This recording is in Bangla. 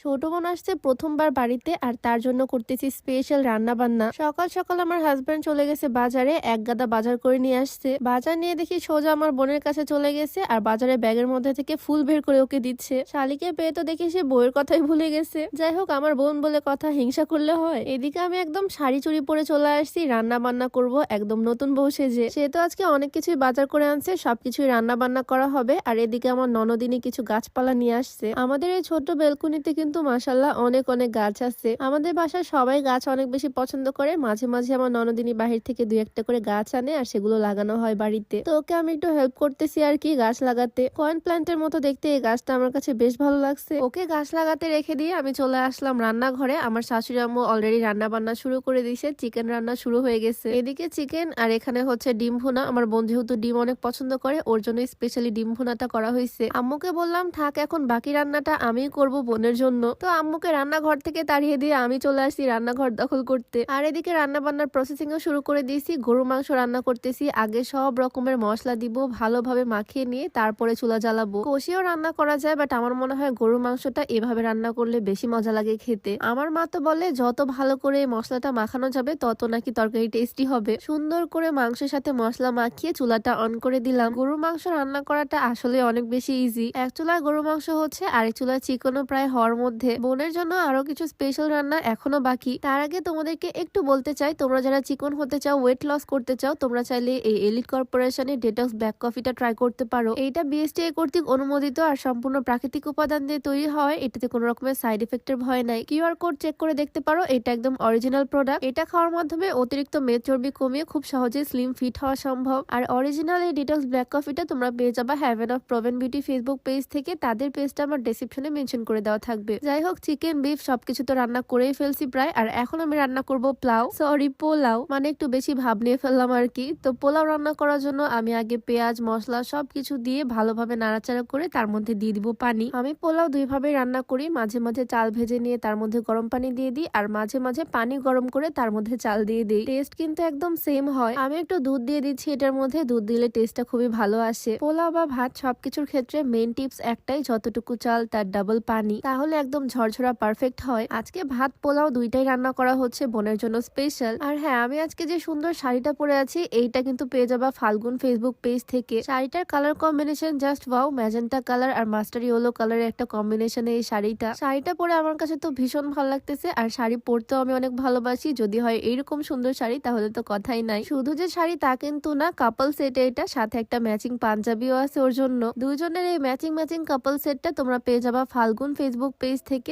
ছোট বোন আসছে প্রথমবার বাড়িতে, আর তার জন্য করতেছি স্পেশাল রান্না বান্না। সকাল সকাল আমার হাজবেন্ড চলে গেছে বাজারে, এক গাদা বাজার করে নিয়ে আসছে। বাজার নিয়ে দেখি সোজা আমার বোনের কাছে চলে গেছে, আর বাজারে ব্যাগের মধ্যে থেকে ফুল বের করে ওকে দিচ্ছে। শালিকে পেয়ে তো দেখি সে বউয়ের কথাই ভুলে গেছে। যাই হোক, আমার বোন বলে কথা, হিংসা করলে হয়। এদিকে আমি একদম শাড়ি চুড়ি পরে চলে আসছি রান্না বান্না করব, একদম নতুন বউ সেজে। সে তো আজকে অনেক কিছুই বাজার করে আনছে, সবকিছুই রান্না বান্না করা হবে। আর এদিকে আমার ননদিনী কিছু গাছপালা নিয়ে আসছে। আমাদের এই ছোট্ট বেলকুনিতে কিন্তু মাশাআল্লাহ অনেক অনেক গাছ আছে। আমাদের বাসায় সবাই গাছ অনেক বেশি পছন্দ করে। মাঝে মাঝে আমার ননদিনী বাহির থেকে দুই একটা করে গাছ আনে, আর সেগুলো লাগানো হয় বাড়িতে। তো ওকে আমি একটু হেল্প করতেছি আর কি গাছ লাগাতে। কয়েন প্ল্যান্টের মতো দেখতে এই গাছটা আমার কাছে বেশ ভালো লাগছে। ওকে গাছ লাগাতে রেখে দিয়ে আমি চলে আসলাম রান্নাঘরে। আমার শাশুড়ি আম্মু অলরেডি রান্না বান্না শুরু করে দিয়েছে, চিকেন রান্না শুরু হয়ে গেছে। এদিকে চিকেন, আর এখানে হচ্ছে ডিম ভুনা। আমার বোন যেহেতু ডিম অনেক পছন্দ করে, ওর জন্য স্পেশালি ডিম ভুনাটা করা হয়েছে। আম্মুকে বললাম থাক, এখন বাকি রান্নাটা আমি করব বোনের জন্য। তো আম্মুকে রান্নাঘর থেকে তাড়িয়ে দিয়ে আমি চলে আসছি রান্নাঘর দখল করতে। আর এদিকে রান্না বান্নার প্রসেসিং ও শুরু করে দিয়েছি। গরু মাংস রান্না করতেছি। আগে সব রকমের মশলা দিব, ভালোভাবে মাখিয়ে নিয়ে তারপরে চুলা জ্বালাবো। কষিয়েও রান্না করা যায়, বাট আমার মনে হয় গরু মাংসটা এভাবে রান্না করলে বেশি মজা লাগে খেতে। আমার মা তো বলে যত ভালো করে মশলাটা মাখানো যাবে তত নাকি তরকারি টেস্টি হবে। সুন্দর করে মাংসের সাথে মশলা মাখিয়ে চুলাটা অন করে দিলাম। গরু মাংস রান্না করাটা আসলে অনেক বেশি ইজি। এক চুলায় গরু মাংস হচ্ছে, আরেক চুলায় চিকেনও প্রায় হওয়ার মধ্যে। বোনের জন্য আরো কিছু স্পেশাল রান্না এখনো বাকি। তার আগে তোমাদেরকে একটু বলতে চাই, তোমরা যারা চিকন হতে চাও, ওয়েট লস করতে চাও, তোমরা চাইলে এই এলিট কর্পোরেশনের ডেটক্স ব্ল্যাক কফিটা ট্রাই করতে পারো। এইটা বিএসটিআই কর্তৃক অনুমোদিত আর সম্পূর্ণ প্রাকৃতিক উপাদান দিয়ে তৈরি হয়। এটাতে কোনো রকমের সাইড এফেক্টের ভয় নাই। কিউআর কোড চেক করে দেখতে পারো, এটা একদম অরিজিনাল প্রোডাক্ট। এটা খাওয়ার মাধ্যমে অতিরিক্ত মেদ চর্বি কমিয়ে খুব সহজে স্লিম ফিট হওয়া সম্ভব। আর অরিজিনাল এই ডিটক্স ব্ল্যাক কফিটা তোমরা পেয়ে যাবা Haven of Proven Beauty Facebook page থেকে। তাদের পেজটা আমার ডেসক্রিপশনে মেনশন করে দেওয়া থাকবে। যাই হোক, চিকেন বিফ সবকিছু তো রান্না করেই ফেলছি প্রায়। আর এখন আমি রান্না করব পোলাও, মানে একটু বেশি ভাব নিয়ে ফেললাম আর কি। তো পোলাও রান্না করার জন্য আমি আগে পেঁয়াজ মশলা সবকিছু দিয়ে ভালোভাবে নাড়াচাড়া করে তার মধ্যে দিয়ে দিব পানি। আমি পোলাও দুই ভাবে রান্না করি, মাঝে মাঝে চাল ভেজে নিয়ে তার মধ্যে গরম পানি দিয়ে দিই, আর মাঝে মাঝে পানি গরম করে তার মধ্যে চাল দিয়ে দিই। টেস্ট কিন্তু একদম সেম হয়। আমি একটু দুধ দিয়ে দিচ্ছি এটার মধ্যে, দুধ দিলে টেস্টটা খুবই ভালো আসে। পোলাও বা ভাত সবকিছুর ক্ষেত্রে মেইন টিপস একটাই, যতটুকু চাল তার ডাবল পানি, তাহলে একদম ঝরঝরা পারফেক্ট হয়। আজকে ভাত পোলাও দুইটাই রান্না করা হচ্ছে বোনের জন্য স্পেশাল। আর হ্যাঁ, আমি আজকে যে সুন্দর শাড়িটা পরে আছি এইটা কিন্তু পেয়ে যাবা ফাল্গুন ফেসবুক পেজ থেকে। শাড়িটার colour combination just wow, magenta colour আর মাস্টার ইয়েলো কালারের একটা কম্বিনেশনে এই শাড়িটা পরে আমার কাছে তো ভীষণ ভালো লাগতেছে। আর শাড়ি পরতেও আমি অনেক ভালোবাসি, যদি হয় এইরকম সুন্দর শাড়ি তাহলে তো কথাই নাই। শুধু যে শাড়ি তা কিন্তু না, কাপল সেট এটা, সাথে একটা ম্যাচিং পাঞ্জাবিও আছে ওর জন্য। দুজনের এই ম্যাচিং কাপল সেটটা তোমরা পেয়ে যাবা ফাল্গুন ফেসবুক পেজ থেকে।